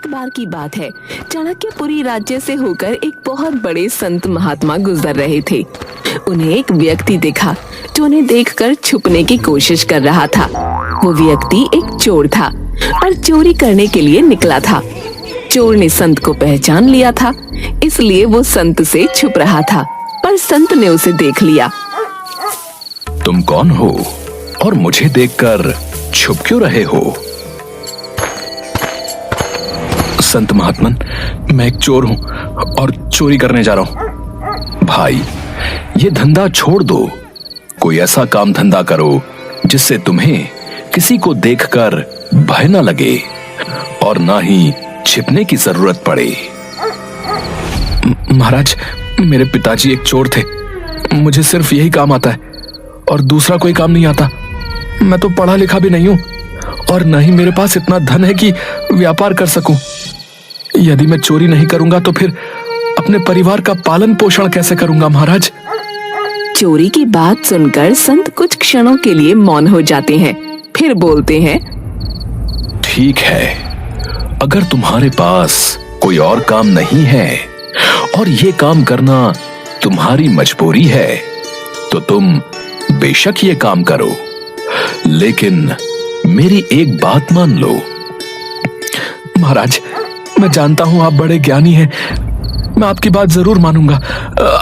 एक बार की बात है, चाणक्यपुरी राज्य से होकर एक बहुत बड़े संत महात्मा गुजर रहे थे। उन्हें एक व्यक्ति दिखा जो उन्हें देखकर छुपने की कोशिश कर रहा था। वो व्यक्ति एक चोर था और चोरी करने के लिए निकला था। चोर ने संत को पहचान लिया था, इसलिए वो संत से छुप रहा था, पर संत ने उसे देख लिया। तुम कौन हो और मुझे देखकर छुप क्यों रहे हो? संत महात्मन, मैं एक चोर हूं और चोरी करने जा रहा हूं। भाई, ये धंधा छोड़ दो। कोई ऐसा काम धंधा करो जिससे तुम्हें किसी को देखकर भय न लगे और ना ही छिपने की जरूरत पड़े। महाराज, मेरे पिताजी एक चोर थे। मुझे सिर्फ यही काम आता है और दूसरा कोई काम नहीं आता। मैं तो पढ़ा लिखा भी नहीं हूं और न ही मेरे पास इतना धन है कि व्यापार कर सकूं। यदि मैं चोरी नहीं करूंगा तो फिर अपने परिवार का पालन पोषण कैसे करूंगा महाराज? चोरी की बात सुनकर संत कुछ क्षणों के लिए मौन हो जाते हैं, फिर बोलते हैं, ठीक है, अगर तुम्हारे पास कोई और काम नहीं है और ये काम करना तुम्हारी मजबूरी है तो तुम बेशक ये काम करो, लेकिन मेरी एक बात मान लो। महाराज, मैं जानता हूं आप बड़े ज्ञानी हैं, मैं आपकी बात जरूर मानूंगा।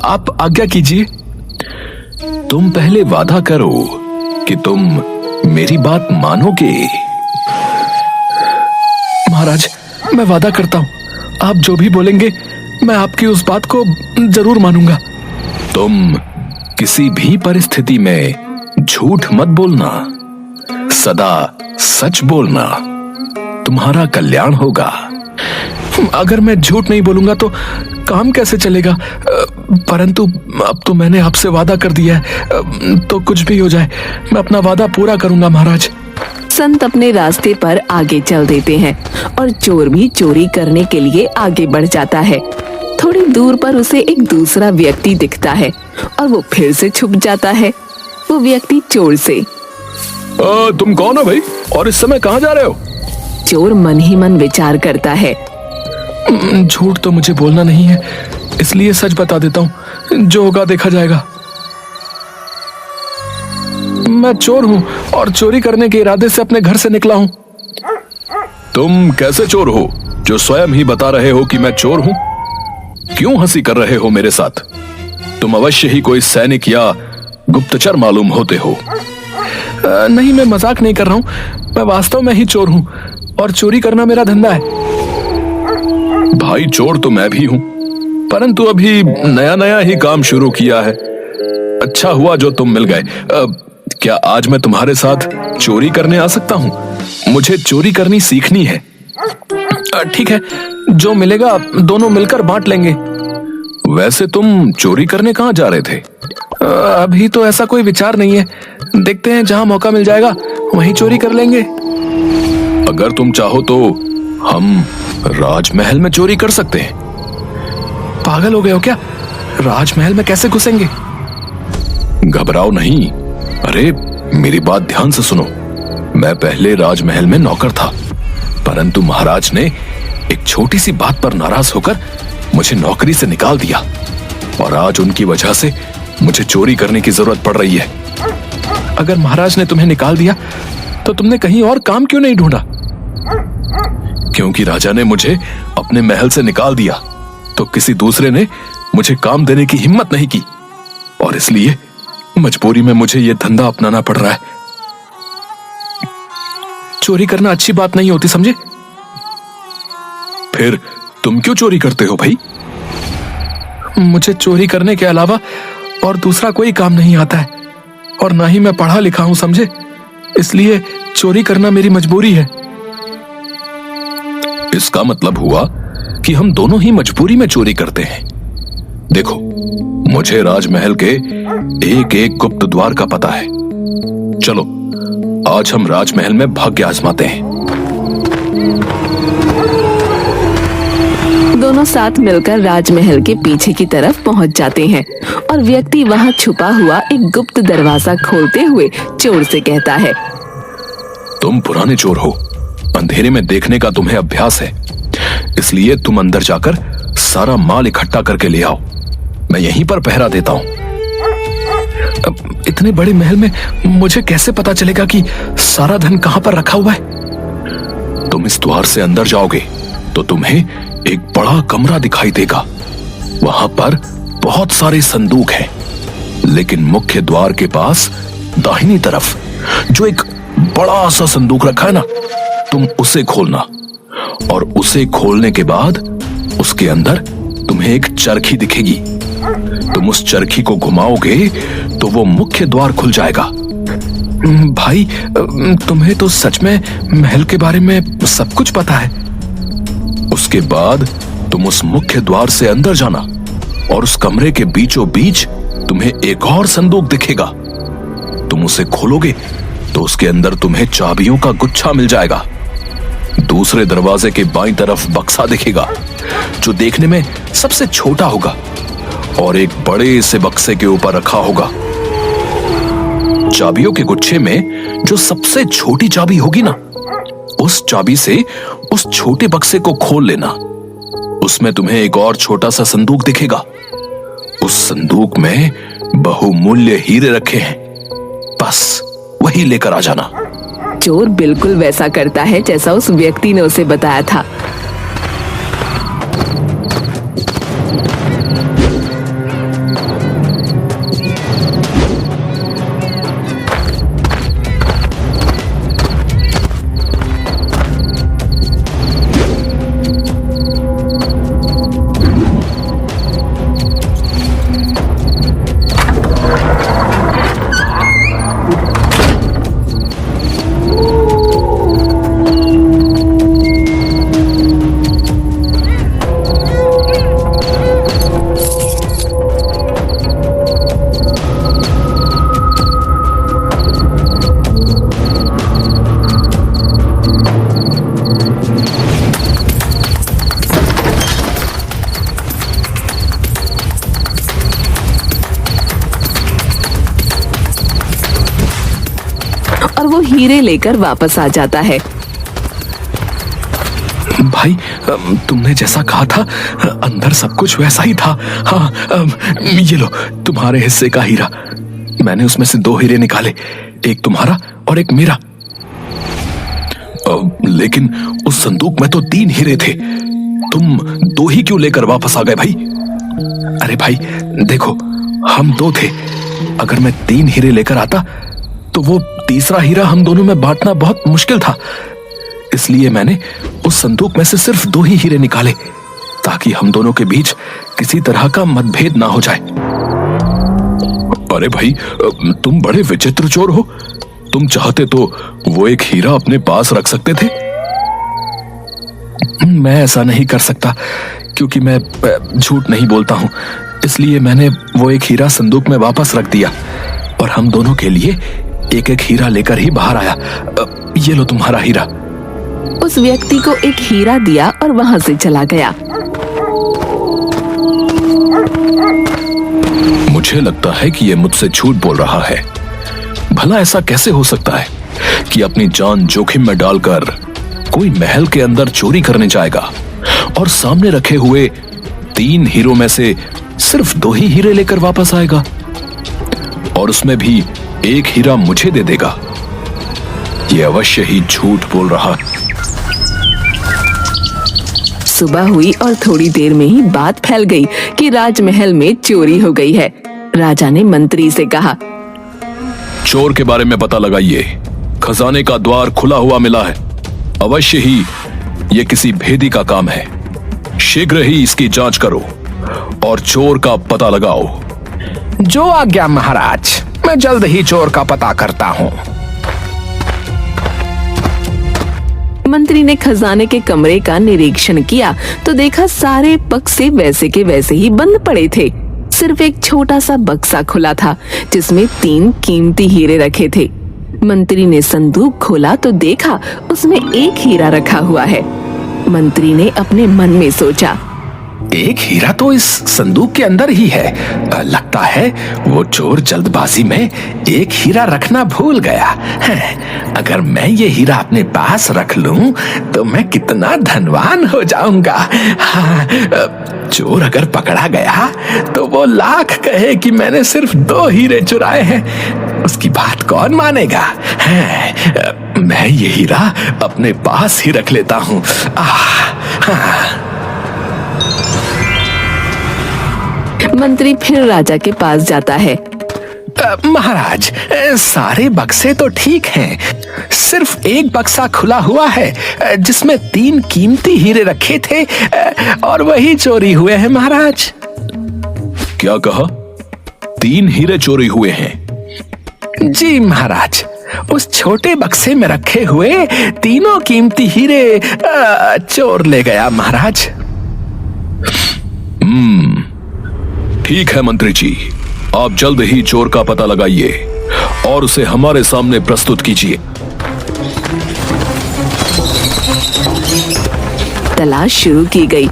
आप आज्ञा कीजिए। तुम पहले वादा करो कि तुम मेरी बात मानोगे। महाराज, मैं वादा करता हूं, आप जो भी बोलेंगे मैं आपकी उस बात को जरूर मानूंगा। तुम किसी भी परिस्थिति में झूठ मत बोलना, सदा सच बोलना, तुम्हारा कल्याण होगा। अगर मैं झूठ नहीं बोलूंगा तो काम कैसे चलेगा? परंतु अब तो मैंने आपसे वादा कर दिया है, तो कुछ भी हो जाए मैं अपना वादा पूरा करूंगा महाराज। संत अपने रास्ते पर आगे चल देते हैं और चोर भी चोरी करने के लिए आगे बढ़ जाता है। थोड़ी दूर पर उसे एक दूसरा व्यक्ति दिखता है और वो फिर से छुप जाता है। वो व्यक्ति चोर से, तुम कौन हो भाई और इस समय कहां जा रहे हो? चोर मन ही मन विचार करता है, झूठ तो मुझे बोलना नहीं है, इसलिए सच बता देता हूं, जो होगा देखा जाएगा। मैं चोर हूं और चोरी करने के इरादे से अपने घर से निकला हूं। तुम कैसे चोर हो जो स्वयं ही बता रहे हो कि मैं चोर हूं? क्यों हंसी कर रहे हो मेरे साथ? तुम अवश्य ही कोई सैनिक या गुप्तचर मालूम होते हो। नहीं, मैं मजाक नहीं कर रहा हूं, मैं वास्तव में ही चोर हूं और चोरी करना मेरा धंधा है। भाई, चोर तो मैं भी हूं, परंतु अभी नया नया ही काम शुरू किया है। अच्छा हुआ जो तुम मिल गए। क्या आज मैं तुम्हारे साथ चोरी करने आ सकता हूं? मुझे चोरी करनी सीखनी है। ठीक है, जो मिलेगा दोनों मिलकर बांट लेंगे। वैसे तुम चोरी करने कहां जा रहे थे? अभी तो ऐसा कोई विचार नहीं है, देखते हैं, जहां मौका मिल जाएगा वहीं चोरी कर लेंगे। अगर तुम चाहो तो हम राजमहल में चोरी कर सकते हैं। पागल हो गए हो क्या? राजमहल में कैसे घुसेंगे? घबराओ नहीं। अरे, मेरी बात ध्यान से सुनो। मैं पहले राजमहल में नौकर था, परंतु महाराज ने एक छोटी सी बात पर नाराज होकर मुझे नौकरी से निकाल दिया और आज उनकी वजह से मुझे चोरी करने की जरूरत पड़ रही है। अगर महाराज ने तुम्हें निकाल दिया तो तुमने कहीं और काम क्यों नहीं ढूंढा? क्योंकि राजा ने मुझे अपने महल से निकाल दिया तो किसी दूसरे ने मुझे काम देने की हिम्मत नहीं की और इसलिए मजबूरी में मुझे यह धंधा अपनाना पड़ रहा है। चोरी करना अच्छी बात नहीं होती, समझे? फिर तुम क्यों चोरी करते हो भाई? मुझे चोरी करने के अलावा और दूसरा कोई काम नहीं आता है और ना ही मैं पढ़ा लिखा हूं, समझे? इसलिए चोरी करना मेरी मजबूरी है। इसका मतलब हुआ कि हम दोनों ही मजबूरी में चोरी करते हैं। देखो, मुझे राजमहल के एक एक गुप्त द्वार का पता है। चलो, आज हम राजमहल में भाग्य आजमाते हैं। दोनों साथ मिलकर राजमहल के पीछे की तरफ पहुंच जाते हैं और व्यक्ति वहां छुपा हुआ एक गुप्त दरवाजा खोलते हुए चोर से कहता है, तुम पुराने चोर हो, अंधेरे में देखने का तुम्हें अभ्यास है। इसलिए तुम अंदर जाकर सारा माल इकट्ठा करके ले आओ। मैं यहीं पर पहरा देता हूं। इतने बड़े महल में मुझे कैसे पता चलेगा कि सारा धन कहां पर रखा हुआ है? तुम इस द्वार से अंदर जाओगे तो तुम्हें एक बड़ा कमरा दिखाई देगा। वहां पर बहुत सारे संदूक हैं, लेकिन मुख्य द्वार के पास दाहिनी तरफ जो एक बड़ा सा संदूक रखा है ना, तुम उसे खोलना, और उसे खोलने के बाद उसके अंदर तुम्हें एक चरखी दिखेगी। तुम उस चरखी को घुमाओगे तो वो मुख्य द्वार खुल जाएगा। भाई, तुम्हें तो सच में महल के बारे में सब कुछ पता है। उसके बाद तुम उस मुख्य द्वार से अंदर जाना, और उस कमरे के बीचों बीच तुम्हें एक और संदूक दिखेगा। तुम उसे खोलोगे तो उसके अंदर तुम्हें चाबियों का गुच्छा मिल जाएगा। दूसरे दरवाजे के बाईं तरफ बक्सा दिखेगा, जो देखने में सबसे छोटा होगा और एक बड़े से बक्से के ऊपर रखा होगा। चाबियों के गुच्छे में जो सबसे छोटी चाबी होगी ना, उस चाबी से उस छोटे बक्से को खोल लेना। उसमें तुम्हें एक और छोटा सा संदूक दिखेगा। उस संदूक में बहुमूल्य हीरे रखे हैं। बस वही लेकर आ जाना। चोर बिल्कुल वैसा करता है जैसा उस व्यक्ति ने उसे बताया था। और वो हीरे लेकर वापस आ जाता है। भाई, तुमने जैसा कहा था, अंदर सब कुछ वैसा ही था। हाँ, ये लो तुम्हारे हिस्से का हीरा। मैंने उसमें से 2 हीरे निकाले, एक तुम्हारा और एक मेरा। लेकिन उस संदूक में तो 3 हीरे थे। तुम 2 ही क्यों लेकर वापस आ गए भाई? अरे भाई देखो, हम 2 थे। अगर मैं 3 हीरे लेकर आता तो वो तीसरा हीरा हम दोनों में बांटना बहुत मुश्किल था। इसलिए मैंने उस संदूक में से सिर्फ 2 ही हीरे निकाले, ताकि हम दोनों के बीच किसी तरह का मतभेद ना हो जाए। अरे भाई, तुम बड़े विचित्र चोर हो। तुम चाहते तो वो एक हीरा अपने पास रख सकते थे। मैं ऐसा नहीं कर सकता, क्योंकि मैं झूठ नहीं बोलता हूँ। इसलिए मैंने वो एक हीरा संदूक में वापस रख दिया, और हम दोनों के लिए एक एक हीरा लेकर ही बाहर आया। ये लो तुम्हारा हीरा। उस व्यक्ति को एक हीरा दिया और वहां से चला गया। मुझे लगता है कि ये मुझसे झूठ बोल रहा है। भला ऐसा कैसे हो सकता है कि अपनी जान जोखिम में डालकर कोई महल के अंदर चोरी करने जाएगा और सामने रखे हुए 3 हीरों में से सिर्फ 2 ही हीरे लेकर वापस आएगा, और उसमें भी एक हीरा मुझे दे देगा। ये अवश्य ही झूठ बोल रहा है। सुबह हुई और थोड़ी देर में ही बात फैल गई कि राजमहल में चोरी हो गई है। राजा ने मंत्री से कहा, चोर के बारे में पता लगाइए। खजाने का द्वार खुला हुआ मिला है। अवश्य ही ये किसी भेदी का काम है। शीघ्र ही इसकी जांच करो और चोर का पता लगाओ। जो आज्ञा महाराज, मैं जल्द ही चोर का पता करता हूँ। मंत्री ने खजाने के कमरे का निरीक्षण किया तो देखा सारे बक्से वैसे के वैसे ही बंद पड़े थे। सिर्फ एक छोटा सा बक्सा खुला था, जिसमें 3 कीमती हीरे रखे थे। मंत्री ने संदूक खोला तो देखा उसमें एक हीरा रखा हुआ है। मंत्री ने अपने मन में सोचा, एक हीरा तो इस संदूक के अंदर ही है। लगता है वो चोर जल्दबाजी में एक हीरा रखना भूल गया है। अगर मैं ये हीरा अपने पास रख लूं तो मैं कितना धनवान हो जाऊंगा। हाँ, चोर अगर पकड़ा गया तो वो लाख कहे कि मैंने सिर्फ 2 हीरे चुराए हैं, उसकी बात कौन मानेगा। मैं ये हीरा अपने पास ही रख लेता हूं। मंत्री फिर राजा के पास जाता है। महाराज, सारे बक्से तो ठीक हैं, सिर्फ एक बक्सा खुला हुआ है जिसमें 3 कीमती हीरे रखे थे और वही चोरी हुए हैं महाराज। क्या कहा? 3 हीरे चोरी हुए हैं? जी महाराज, उस छोटे बक्से में रखे हुए तीनों कीमती हीरे चोर ले गया महाराज। ठीक है मंत्री जी, आप जल्द ही चोर का पता लगाइए और उसे हमारे सामने प्रस्तुत कीजिए। तलाश शुरू की गई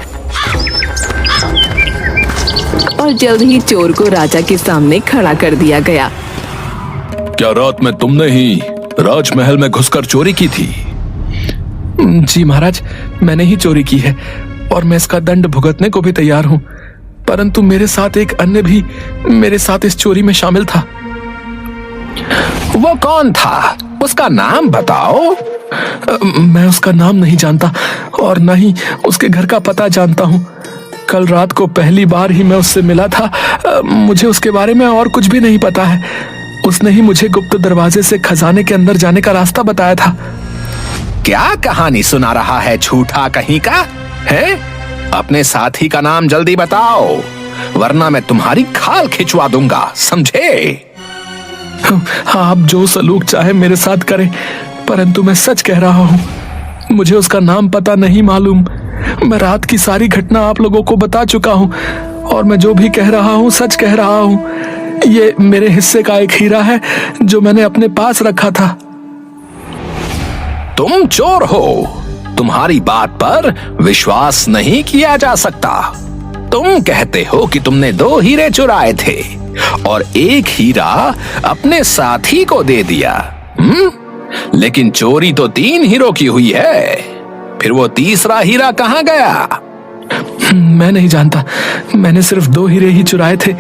और जल्द ही चोर को राजा के सामने खड़ा कर दिया गया। क्या रात में तुमने ही राजमहल में घुसकर चोरी की थी? जी महाराज, मैंने ही चोरी की है और मैं इसका दंड भुगतने को भी तैयार हूँ, परंतु मेरे साथ एक अन्य भी मेरे साथ इस चोरी में शामिल था। वो कौन था? उसका नाम बताओ। मैं उसका नाम नहीं जानता और न ही उसके घर का पता जानता हूँ। कल रात को पहली बार ही मैं उससे मिला था। मुझे उसके बारे में और कुछ भी नहीं पता है। उसने ही मुझे गुप्त दरवाजे से खजाने के अंदर जाने का रास्ता बताया था। क्या कहानी सुना रहा है झूठा कहीं का है? अपने साथी का नाम जल्दी बताओ, वरना मैं तुम्हारी खाल खिंचवा दूंगा, समझे? आप जो सलूक चाहे मेरे साथ करें, परंतु मैं सच कह रहा हूँ, मुझे उसका नाम पता नहीं मालूम। मैं रात की सारी घटना आप लोगों को बता चुका हूँ और मैं जो भी कह रहा हूँ सच कह रहा हूँ। ये मेरे हिस्से का एक हीरा है जो मैंने अपने पास रखा था। तुम चोर हो, तुम्हारी बात पर विश्वास नहीं किया जा सकता। तुम कहते हो कि तुमने 2 हीरे चुराए थे और एक हीरा अपने साथी को दे दिया। लेकिन चोरी तो 3 हीरों की हुई है, फिर वो तीसरा हीरा कहाँ गया? मैं नहीं जानता, मैंने सिर्फ 2 हीरे ही चुराए थे।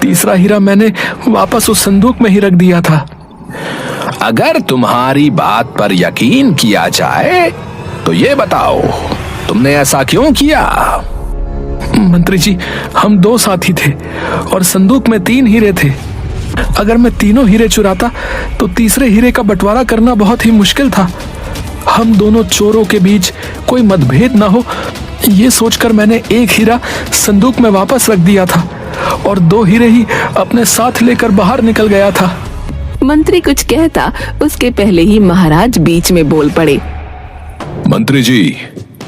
तीसरा हीरा मैंने वापस उस संदूक में ही रख दिया था। अगर तुम्हारी बात पर यकीन किया जाए तो ये बताओ, तुमने ऐसा क्यों किया? मंत्री जी, हम 2 साथी थे और संदूक में 3 हीरे थे। अगर मैं तीनों हीरे चुराता तो तीसरे हीरे का बंटवारा करना बहुत ही मुश्किल था। हम दोनों चोरों के बीच कोई मतभेद ना हो, ये सोचकर मैंने एक हीरा संदूक में वापस रख दिया था और 2 हीरे ही अपने साथ लेकर बाहर निकल गया था। मंत्री कुछ कहता उसके पहले ही महाराज बीच में बोल पड़े। मंत्री जी,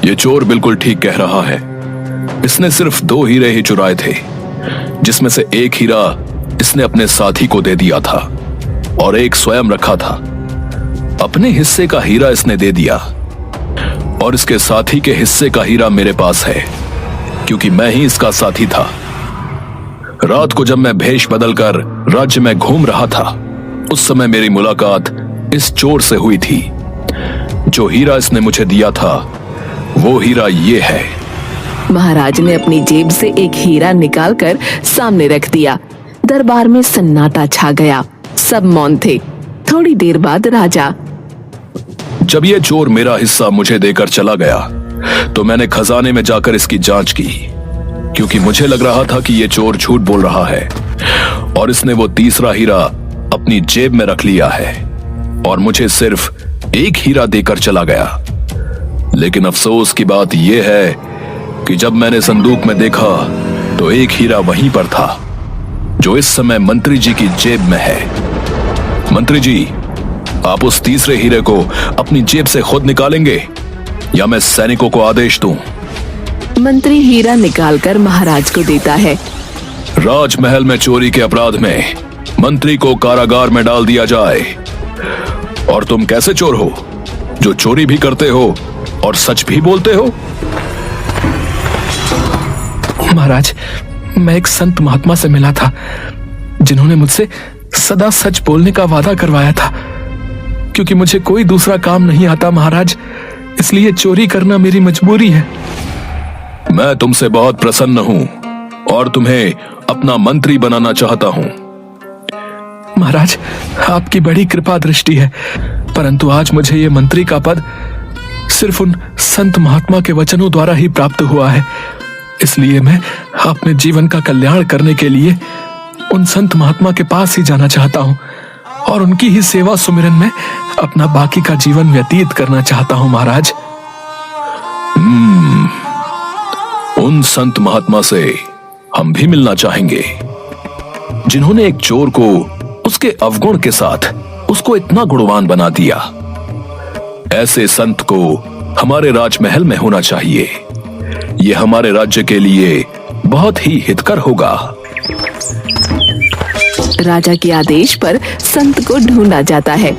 ये चोर बिल्कुल ठीक कह रहा है। इसने सिर्फ 2 हीरे ही चुराए थे, जिसमें से एक हीरा इसने अपने साथी को दे दिया था और एक स्वयं रखा था। अपने हिस्से का हीरा इसने दे दिया और इसके साथी के हिस्से का हीरा मेरे पास है, क्योंकि मैं ही इसका साथी था। रात को जब मैं भेष बदलकर राज्य में घूम रहा था, उस समय मेरी मुलाकात इस चोर से हुई थी। जो हीरा इसने मुझे दिया था वो हीरा ये है। महाराज ने अपनी जेब से एक हीरा निकालकर सामने रख दिया। दरबार में सन्नाटा छा गया, सब मौन थे। थोड़ी देर बाद राजा, जब ये चोर मेरा हिस्सा मुझे देकर चला गया तो मैंने खजाने में जाकर इसकी जांच की, क्योंकि मुझे लग रहा था कि ये चोर झूठ बोल रहा है और इसने वो तीसरा हीरा अपनी जेब में रख लिया है और मुझे सिर्फ एक हीरा देकर चला गया। लेकिन अफसोस की बात यह है कि जब मैंने संदूक में देखा तो एक हीरा वहीं पर था जो इस समय मंत्री जी की जेब में है। मंत्री जी, आप उस तीसरे हीरे को अपनी जेब से खुद निकालेंगे या मैं सैनिकों को आदेश दूं? मंत्री हीरा निकालकर महाराज को देता है। राजमहल में चोरी के अपराध में मंत्री को कारागार में डाल दिया जाए। और तुम कैसे चोर हो जो चोरी भी करते हो और सच भी बोलते हो? महाराज, मैं एक संत महात्मा से मिला था जिन्होंने मुझसे सदा सच बोलने का वादा करवाया था। क्योंकि मुझे कोई दूसरा काम नहीं आता महाराज, इसलिए चोरी करना मेरी मजबूरी है। मैं तुमसे बहुत प्रसन्न हूं और तुम्हें अपना मंत्री बनाना चाहता हूं। महाराज, आपकी बड़ी कृपा दृष्टि है, परंतु आज मुझे ये मंत्री का पद सिर्फ उन संत महात्मा के वचनों द्वारा ही प्राप्त हुआ है। इसलिए मैं अपने जीवन का कल्याण करने के लिए उन संत महात्मा के पास ही जाना चाहता हूँ और उनकी ही सेवा सुमिरन में अपना बाकी का जीवन व्यतीत करना चाहता हूँ महाराज। उन संत महात्मा से हम भी मिलना चाहेंगे जिन्होंने एक चोर को उसके अवगुण के साथ उसको इतना गुणवान बना दिया। ऐसे संत को हमारे राजमहल में होना चाहिए। यह हमारे राज्य के लिए बहुत ही हितकर होगा। राजा के आदेश पर संत को ढूंढा जाता है।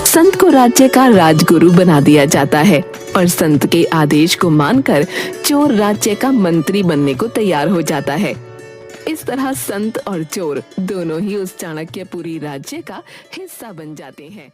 संत को राज्य का राजगुरु बना दिया जाता है और संत के आदेश को मानकर चोर राज्य का मंत्री बनने को तैयार हो जाता है। इस तरह संत और चोर दोनों ही उस चाणक्यपुरी राज्य का हिस्सा बन जाते हैं।